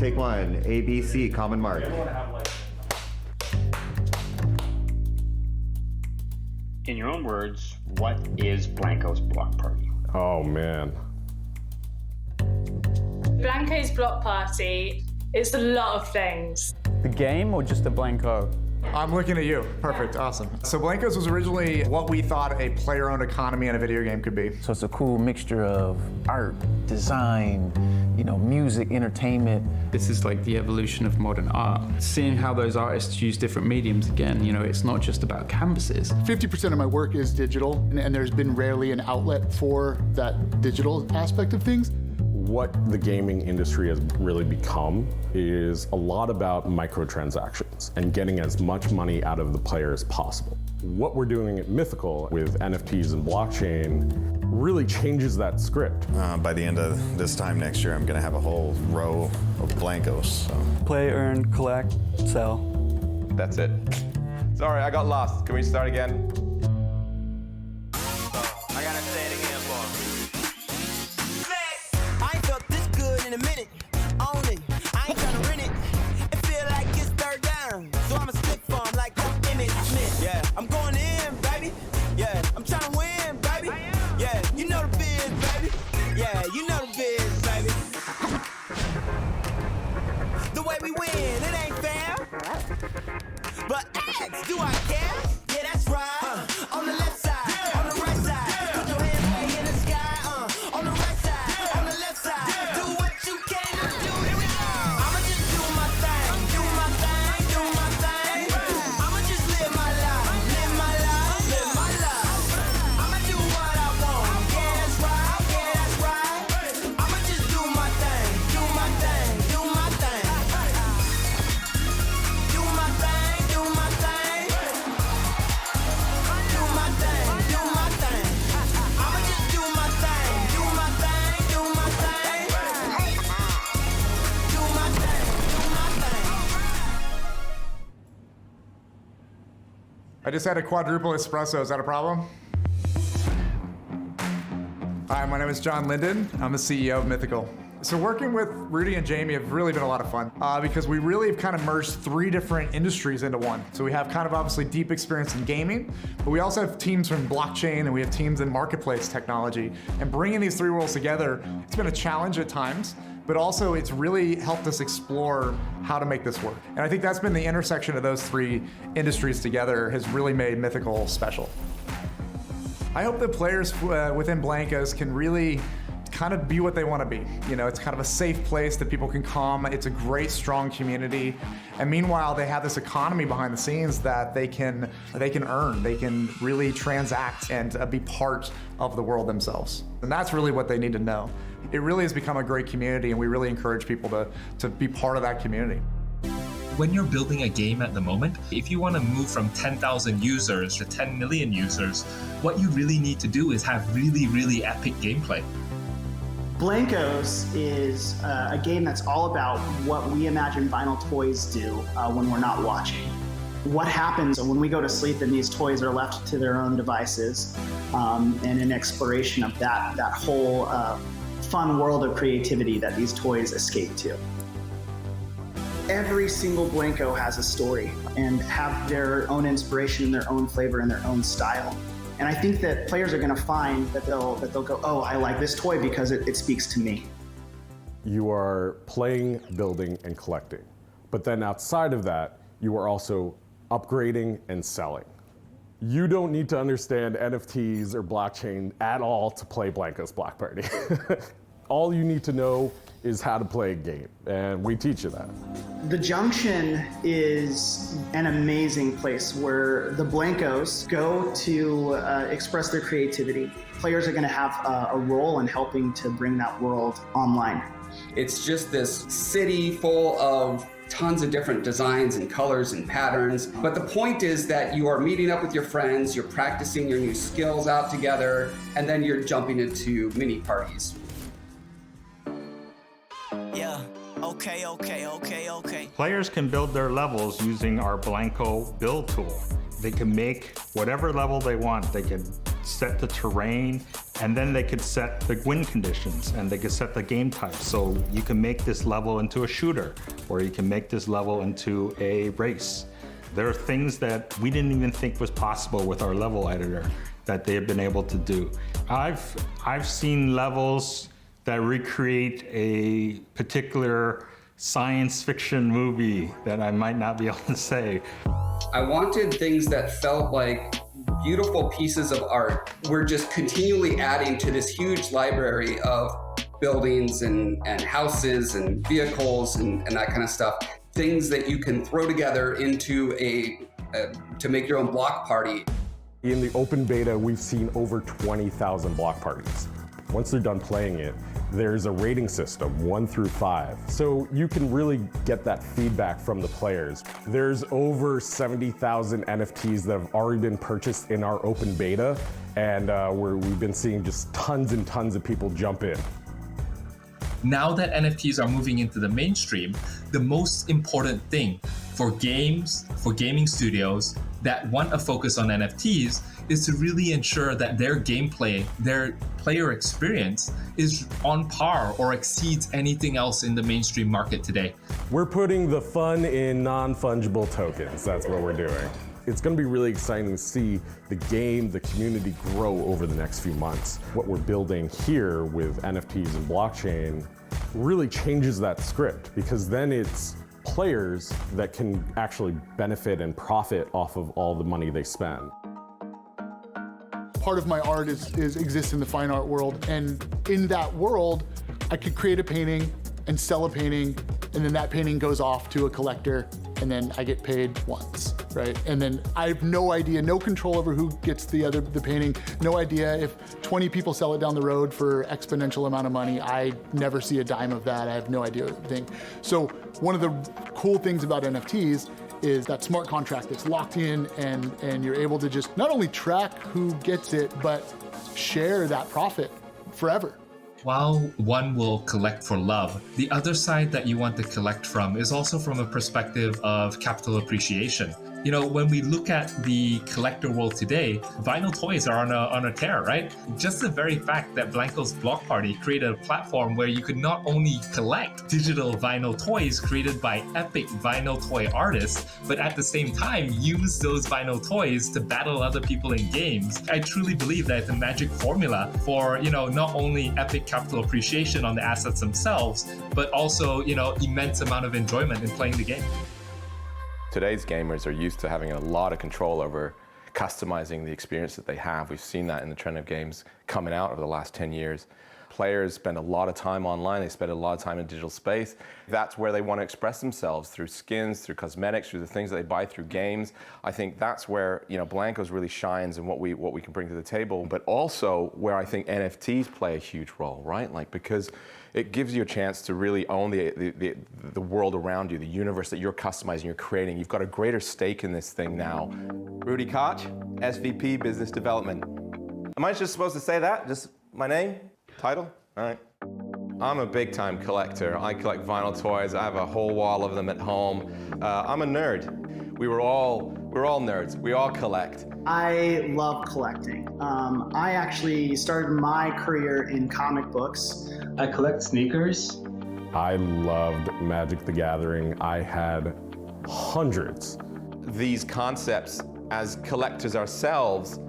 take one. ABC, common mark. In your own words, what is Blankos Block Party? Oh, man. Blankos Block Party is a lot of things. The game or just a Blanko? I'm looking at you. Perfect, awesome. So Blankos was originally what we thought a player-owned economy in a video game could be. So it's a cool mixture of art, design, music, entertainment. This is like the evolution of modern art. Seeing how those artists use different mediums again, it's not just about canvases. 50% of my work is digital, and there's been rarely an outlet for that digital aspect of things. What the gaming industry has really become is a lot about microtransactions and getting as much money out of the player as possible. What we're doing at Mythical with NFTs and blockchain really changes that script. By the end of this time next year, I'm gonna have a whole row of Blankos. So. Play, earn, collect, sell. That's it. Sorry, I got lost. Can we start again? I gotta say it again for him. I ain't felt this good in a minute. Own it. I ain't tryna rent it. It feel like it's third down. So I'ma stick for him like Emmett Smith. Yeah, I'm going in, baby. Yeah, I'm tryna win, baby. Yeah, you know the biz, baby. Yeah, you know the biz, baby. The way we win, it ain't fair. But ask, do I care? Yeah, that's right. On the left side, on the right side. Put your hands way in the sky. On the right side, on the left side. Do what you can to do. Here we go. I'ma just do my thing, do my thing, do my thing. I'ma just live my life, live my life, live my life. I'ma do what I want. Yeah, that's right, yeah, that's right. I'ma just do my thing, do my thing, do my thing. Do my thing, do my thing. Do my thing, do my thing. I'ma just do my thing, do my thing, do my thing. Do my thing, do my thing. I just had a quadruple espresso, is that a problem? Hi, my name is John Linden. I'm the CEO of Mythical. So working with Rudy and Jamie have really been a lot of fun because we really have kind of merged three different industries into one. So we have kind of obviously deep experience in gaming, but we also have teams from blockchain and we have teams in marketplace technology. And bringing these three worlds together, it's been a challenge at times, but also it's really helped us explore how to make this work. And I think that's been the intersection of those three industries together has really made Mythical special. I hope that players within Blankos can really kind of be what they want to be. It's kind of a safe place that people can come. It's a great, strong community. And meanwhile, they have this economy behind the scenes that they can earn. They can really transact and be part of the world themselves. And that's really what they need to know. It really has become a great community, and we really encourage people to be part of that community. When you're building a game at the moment, if you want to move from 10,000 users to 10 million users, what you really need to do is have really, really epic gameplay. Blankos is a game that's all about what we imagine vinyl toys do when we're not watching. What happens when we go to sleep and these toys are left to their own devices, and an exploration of that whole fun world of creativity that these toys escape to. Every single Blanko has a story and have their own inspiration, their own flavor, and their own style. And I think that players are going to find that they'll go, oh, I like this toy because it speaks to me. You are playing, building, and collecting. But then outside of that, you are also upgrading and selling. You don't need to understand NFTs or blockchain at all to play Blankos Block Party. All you need to know is how to play a game, and we teach you that. The Junction is an amazing place where the Blankos go to express their creativity. Players are going to have a role in helping to bring that world online. It's just this city full of tons of different designs and colors and patterns. But the point is that you are meeting up with your friends, you're practicing your new skills out together, and then you're jumping into mini parties. Yeah, okay. Players can build their levels using our Blanko build tool. They can make whatever level they want. They can set the terrain, And then they could set the win conditions and they could set the game type. So you can make this level into a shooter, or you can make this level into a race. There are things that we didn't even think was possible with our level editor that they've been able to do. I've seen levels that recreate a particular science fiction movie that I might not be able to say. I wanted things that felt like beautiful pieces of art. We're just continually adding to this huge library of buildings and houses and vehicles and that kind of stuff. Things that you can throw together into to make your own block party. In the open beta, we've seen over 20,000 block parties. Once they're done playing it, there's a rating system, 1 through 5. So you can really get that feedback from the players. There's over 70,000 NFTs that have already been purchased in our open beta, and we've been seeing just tons and tons of people jump in. Now that NFTs are moving into the mainstream, the most important thing for games, for gaming studios that want to focus on NFTs is to really ensure that their gameplay, their player experience is on par or exceeds anything else in the mainstream market today. We're putting the fun in non-fungible tokens. That's what we're doing. It's going to be really exciting to see the game, the community grow over the next few months. What we're building here with NFTs and blockchain really changes that script, because then it's players that can actually benefit and profit off of all the money they spend. Part of my art exists in the fine art world, and in that world, I could create a painting and sell a painting, and then that painting goes off to a collector, and then I get paid once, right? And then I have no idea, no control over who gets the painting, no idea if 20 people sell it down the road for exponential amount of money. I never see a dime of that. I have no idea what to think. So one of the cool things about NFTs is that smart contract that's locked in, and you're able to just not only track who gets it, but share that profit forever. While one will collect for love, the other side that you want to collect from is also from a perspective of capital appreciation. You know, when we look at the collector world today, vinyl toys are on a tear, right? Just the very fact that Blankos Block Party created a platform where you could not only collect digital vinyl toys created by epic vinyl toy artists, but at the same time use those vinyl toys to battle other people in games. I truly believe that it's a magic formula for, you know, not only epic capital appreciation on the assets themselves, but also, you know, immense amount of enjoyment in playing the game. Today's gamers are used to having a lot of control over customizing the experience that they have. We've seen that in the trend of games coming out over the last 10 years. Players spend a lot of time online, they spend a lot of time in digital space. That's where they want to express themselves, through skins, through cosmetics, through the things that they buy through games. I think that's where, you know, Blankos really shines and what we can bring to the table, but also where I think NFTs play a huge role, right? Like, because it gives you a chance to really own the world around you, the universe that you're customizing, you're creating. You've got a greater stake in this thing now. Rudy Koch, SVP Business Development. Am I just supposed to say that? Just my name? Title? All right. I'm a big-time collector. I collect vinyl toys. I have a whole wall of them at home. I'm a nerd. We're all nerds. We all collect. I love collecting. I actually started my career in comic books. I collect sneakers. I loved Magic the Gathering. I had hundreds. These concepts as collectors ourselves,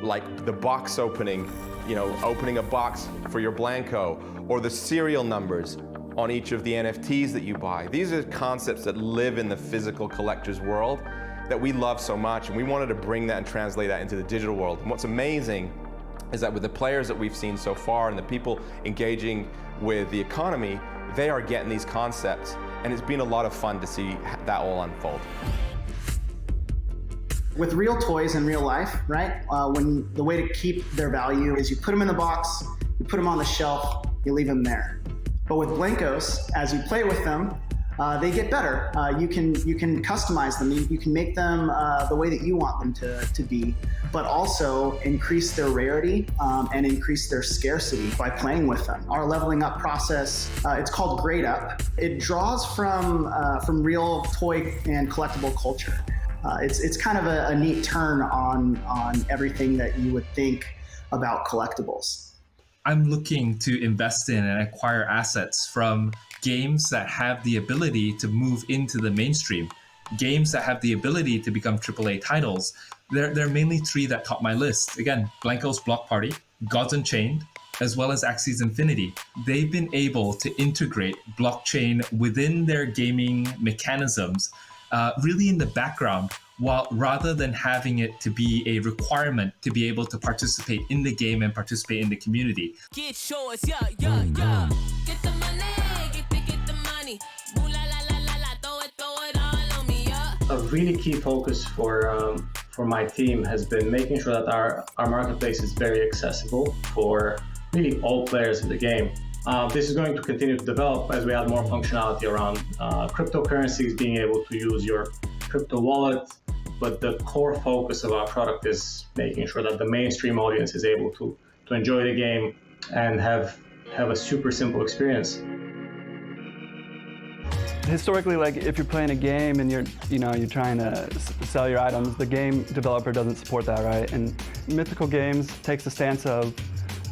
like the box opening, you know, opening a box for your Blanko, or the serial numbers on each of the NFTs that you buy. These are concepts that live in the physical collector's world that we love so much, and we wanted to bring that and translate that into the digital world. And what's amazing is that with the players that we've seen so far and the people engaging with the economy, they are getting these concepts, and it's been a lot of fun to see that all unfold. With real toys in real life, right? When the way to keep their value is you put them in the box, you put them on the shelf, you leave them there. But with Blankos, as you play with them, they get better. You can customize them. You can make them the way that you want them to be, but also increase their rarity and increase their scarcity by playing with them. Our leveling up process, it's called Grade Up. It draws from real toy and collectible culture. It's kind of a neat turn on everything that you would think about collectibles. I'm looking to invest in and acquire assets from games that have the ability to move into the mainstream, games that have the ability to become AAA titles. There are mainly three that top my list. Again, Blankos Block Party, Gods Unchained, as well as Axis Infinity. They've been able to integrate blockchain within their gaming mechanisms, really in the background, rather than having it to be a requirement to be able to participate in the game and participate in the community. Get yours, yeah, yeah, yeah. Get the money, get the money. Boo la la la la la, throw it all on me, yeah. A really key focus for my team has been making sure that our marketplace is very accessible for really all players in the game. This is going to continue to develop as we add more functionality around cryptocurrencies, being able to use your crypto wallet. But the core focus of our product is making sure that the mainstream audience is able to enjoy the game and have a super simple experience. Historically, like if you're playing a game and you're trying to sell your items, the game developer doesn't support that, right? And Mythical Games takes the stance of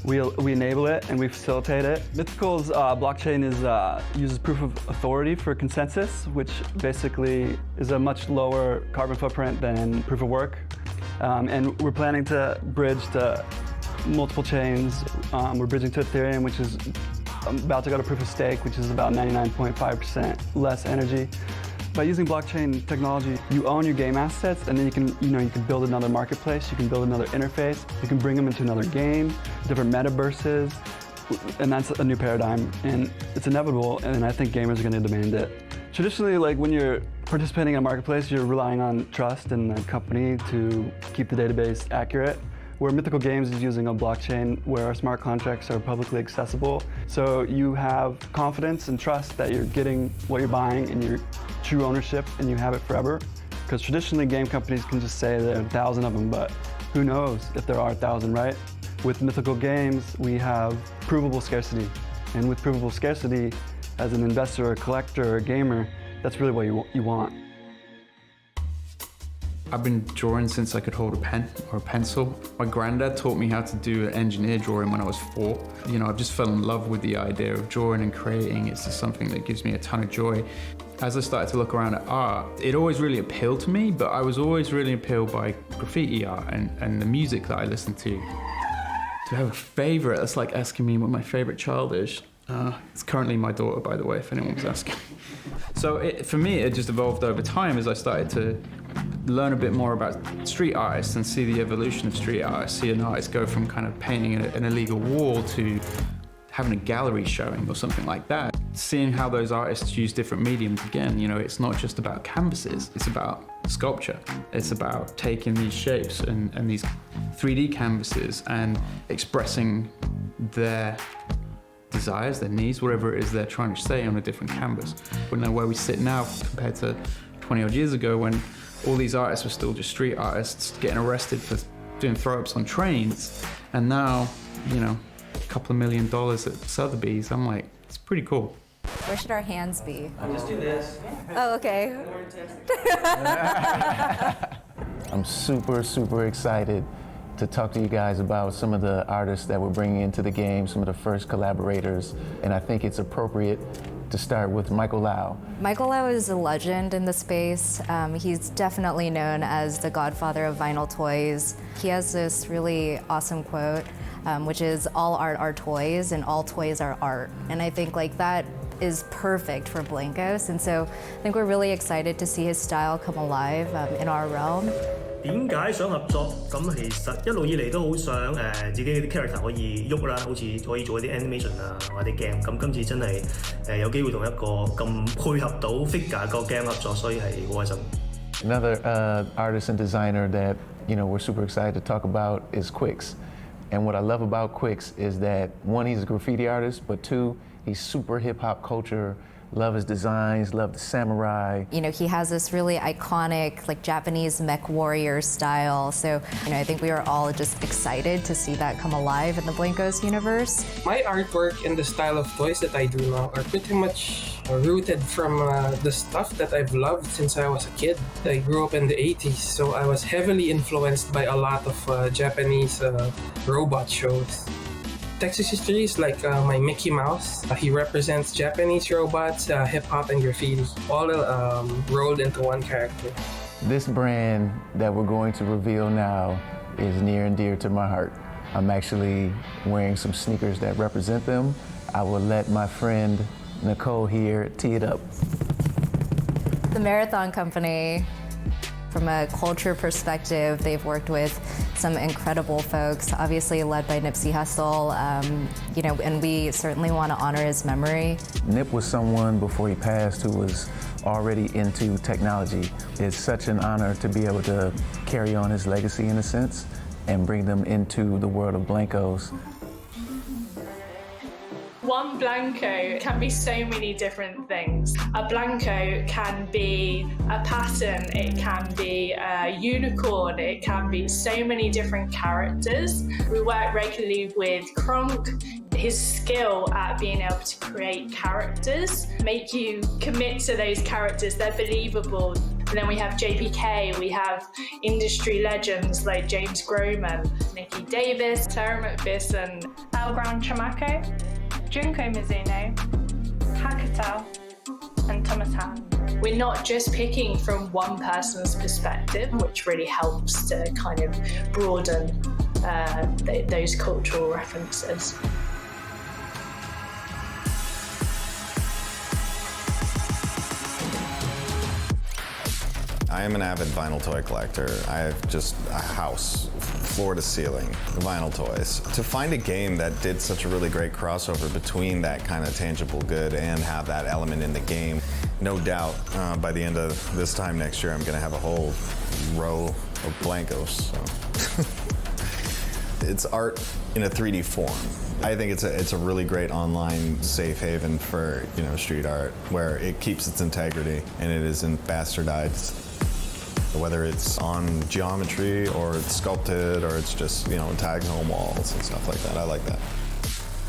we enable it and we facilitate it. Mythical's blockchain uses proof of authority for consensus, which basically is a much lower carbon footprint than proof of work. And we're planning to bridge to multiple chains. We're bridging to Ethereum, which is about to go to proof of stake, which is about 99.5% less energy. By using blockchain technology, you own your game assets, and then you can build another marketplace, you can build another interface, you can bring them into another game, different metaverses, and that's a new paradigm, and it's inevitable, and I think gamers are going to demand it. Traditionally, like when you're participating in a marketplace, you're relying on trust in the company to keep the database accurate. Where Mythical Games is using a blockchain where our smart contracts are publicly accessible. So you have confidence and trust that you're getting what you're buying and your true ownership and you have it forever. Because traditionally game companies can just say there are 1,000 of them, but who knows if there are 1,000, right? With Mythical Games, we have provable scarcity. And with provable scarcity, as an investor, a collector, or a gamer, that's really what you want. I've been drawing since I could hold a pen or a pencil. My granddad taught me how to do engineer drawing when I was 4. You know, I've just fell in love with the idea of drawing and creating. It's just something that gives me a ton of joy. As I started to look around at art, it always really appealed to me, but I was always really appealed by graffiti art and the music that I listened to. To have a favorite, that's like asking me what my favorite child is. It's currently my daughter, by the way, if anyone was asking. So for me, it just evolved over time as I started to learn a bit more about street artists and see the evolution of street artists, see an artist go from kind of painting an illegal wall to having a gallery showing or something like that. Seeing how those artists use different mediums again, you know, it's not just about canvases, it's about sculpture. It's about taking these shapes and these 3D canvases and expressing their desires, their needs, whatever it is they're trying to say on a different canvas. We know where we sit now compared to 20 odd years ago when all these artists were still just street artists getting arrested for doing throw-ups on trains. And now, you know, a couple of $1 million at Sotheby's, I'm like, it's pretty cool. Where should our hands be? Just do this. Oh, okay. I'm super excited to talk to you guys about some of the artists that we're bringing into the game, some of the first collaborators, and I think it's appropriate to start with Michael Lau. Michael Lau is a legend in the space. He's definitely known as the godfather of vinyl toys. He has this really awesome quote, which is, all art are toys and all toys are art. And I think like that is perfect for Blankos. And so I think we're really excited to see his style come alive in our realm. 點解想合作？咁其實一路以嚟都好想自己啲 character 可以喐啦，好似可以做一啲 animation 啊，或者 game。咁今次真係有機會同一個咁配合到 figure 個 game 合作，所以係好開心。Another artist and designer that we're super excited to talk about is Quix. And what I love about Quix is that 1, he's a graffiti artist, but 2, he's super hip hop culture love his designs, love the samurai. You know, he has this really iconic, like Japanese mech warrior style. So, you know, I think we are all just excited to see that come alive in the Blankos universe. My artwork and the style of toys that I do now are pretty much rooted from the stuff that I've loved since I was a kid. I grew up in the 80s, so I was heavily influenced by a lot of Japanese robot shows. Texas history is like my Mickey Mouse. He represents Japanese robots, hip-hop, and graffiti, all rolled into one character. This brand that we're going to reveal now is near and dear to my heart. I'm actually wearing some sneakers that represent them. I will let my friend Nicole here tee it up. The Marathon Company, from a culture perspective, they've worked with some incredible folks, obviously led by Nipsey Hussle, you know, and we certainly want to honor his memory. Nip was someone before he passed who was already into technology. It's such an honor to be able to carry on his legacy in a sense and bring them into the world of Blankos. One Blanko can be so many different things. A Blanko can be a pattern, it can be a unicorn, it can be so many different characters. We work regularly with Kronk. His skill at being able to create characters, make you commit to those characters, they're believable. And then we have JPK, we have industry legends like James Groman, Nikki Davis, Sarah McPherson, Algron Chamako, Junko Mizuno, Hakutel, and Thomas Han. We're not just picking from one person's perspective, which really helps to kind of broaden those cultural references. I am an avid vinyl toy collector. I have just a house, floor to ceiling, vinyl toys. To find a game that did such a really great crossover between that kind of tangible good and have that element in the game, no doubt by the end of this time next year, I'm gonna have a whole row of Blankos. So. It's art in a 3D form. I think it's a really great online safe haven for, you know, street art, where it keeps its integrity and it isn't bastardized. Whether it's on geometry or it's sculpted or it's just, you know, tags on walls and stuff like that. I like that.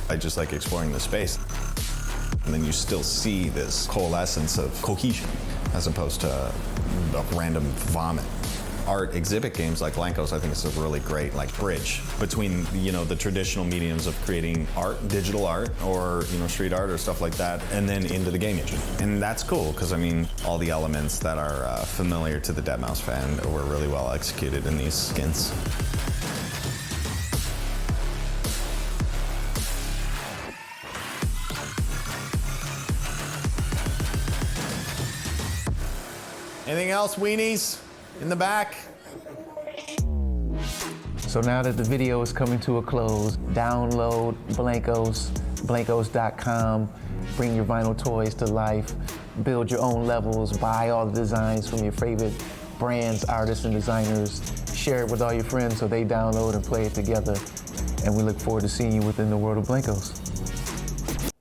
I just like exploring the space. And then you still see this coalescence of cohesion as opposed to a random vomit. Art exhibit games like Blankos, I think it's a really great bridge between, you know, the traditional mediums of creating art, digital art, or, you know, street art or stuff like that, and then into the game engine. And that's cool, because I mean, all the elements that are familiar to the deadmau5 fan were really well executed in these skins. Anything else, weenies? In the back. So now that the video is coming to a close, download Blankos, blankos.com, bring your vinyl toys to life, build your own levels, buy all the designs from your favorite brands, artists, and designers, share it with all your friends so they download and play it together. And we look forward to seeing you within the world of Blankos.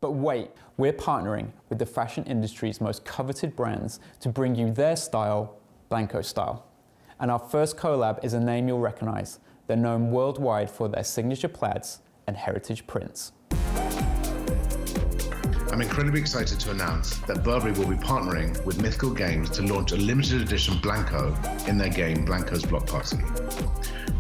But wait, we're partnering with the fashion industry's most coveted brands to bring you their style, Blankos style. And our first collab is a name you'll recognize. They're known worldwide for their signature plaids and heritage prints. I'm incredibly excited to announce that Burberry will be partnering with Mythical Games to launch a limited edition Blanko in their game Blankos Block Party.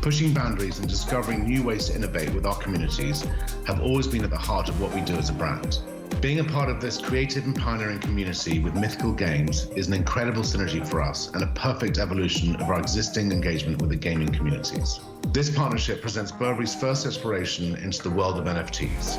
Pushing boundaries and discovering new ways to innovate with our communities have always been at the heart of what we do as a brand. Being a part of this creative and pioneering community with Mythical Games is an incredible synergy for us and a perfect evolution of our existing engagement with the gaming communities. This partnership presents Burberry's first exploration into the world of NFTs.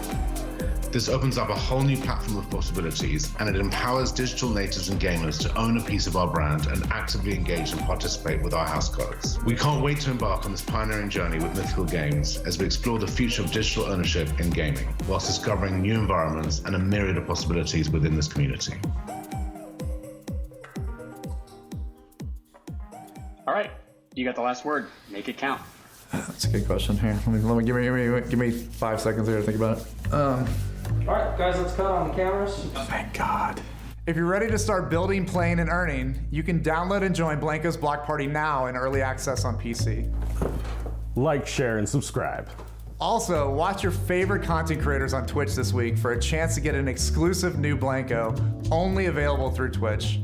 This opens up a whole new platform of possibilities, and it empowers digital natives and gamers to own a piece of our brand and actively engage and participate with our house codes. We can't wait to embark on this pioneering journey with Mythical Games as we explore the future of digital ownership in gaming, whilst discovering new environments and a myriad of possibilities within this community. All right, you got the last word. Make it count. That's a good question here. Let me give me 5 seconds here to think about it. All right, guys, let's cut on the cameras. Thank God. If you're ready to start building, playing, and earning, you can download and join Blankos Block Party now in early access on PC. Like, share, and subscribe. Also, watch your favorite content creators on Twitch this week for a chance to get an exclusive new Blanko, only available through Twitch.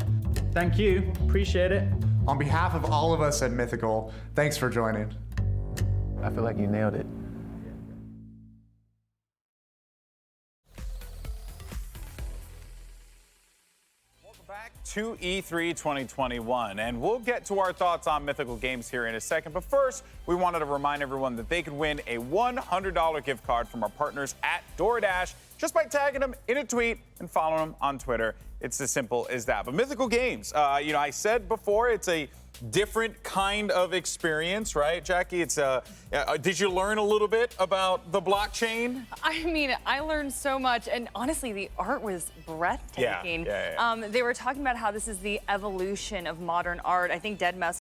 Thank you, appreciate it. On behalf of all of us at Mythical, thanks for joining. I feel like you nailed it. To E3 2021, and we'll get to our thoughts on Mythical Games here in a second. But first, we wanted to remind everyone that they could win a $100 gift card from our partners at DoorDash just by tagging them in a tweet and following them on Twitter. It's as simple as that. But Mythical Games, I said before, it's a different kind of experience, right, Jackie? It's did you learn a little bit about the blockchain? I mean, I learned so much, and honestly, the art was breathtaking. Yeah. They were talking about how this is the evolution of modern art. I think Dead Mouse